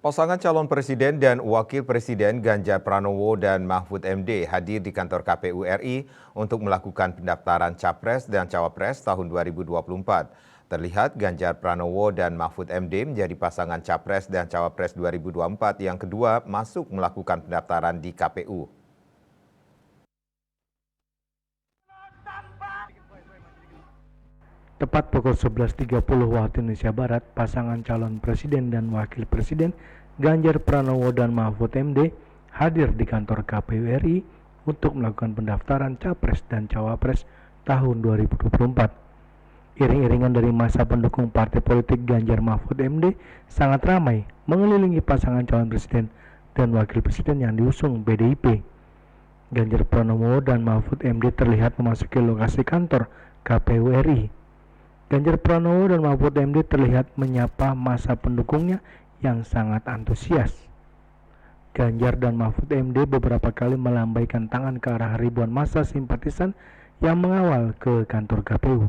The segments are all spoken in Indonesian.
Pasangan calon presiden dan wakil presiden Ganjar Pranowo dan Mahfud MD hadir di kantor KPU RI untuk melakukan pendaftaran Capres dan Cawapres tahun 2024. Terlihat Ganjar Pranowo dan Mahfud MD menjadi pasangan Capres dan Cawapres 2024 yang kedua masuk melakukan pendaftaran di KPU. Tepat pukul 11.30 waktu Indonesia Barat, pasangan calon presiden dan wakil presiden Ganjar Pranowo dan Mahfud MD hadir di kantor KPU RI untuk melakukan pendaftaran Capres dan Cawapres tahun 2024. Iring-iringan dari masa pendukung partai politik Ganjar Mahfud MD sangat ramai mengelilingi pasangan calon presiden dan wakil presiden yang diusung PDIP. Ganjar Pranowo dan Mahfud MD terlihat memasuki lokasi kantor KPU RI. Ganjar Pranowo dan Mahfud MD terlihat menyapa massa pendukungnya yang sangat antusias. Ganjar dan Mahfud MD beberapa kali melambaikan tangan ke arah ribuan massa simpatisan yang mengawal ke kantor KPU.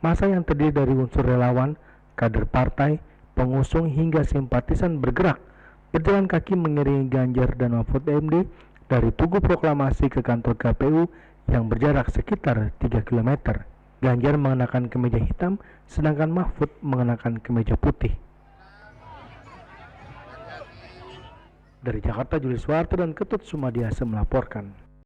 Massa yang terdiri dari unsur relawan, kader partai, pengusung hingga simpatisan bergerak berjalan kaki mengiringi Ganjar dan Mahfud MD dari Tugu Proklamasi ke kantor KPU yang berjarak sekitar 3 km. Ganjar mengenakan kemeja hitam, sedangkan Mahfud mengenakan kemeja putih. Dari Jakarta, Julius Suwarto dan Ketut Sumadiasa melaporkan.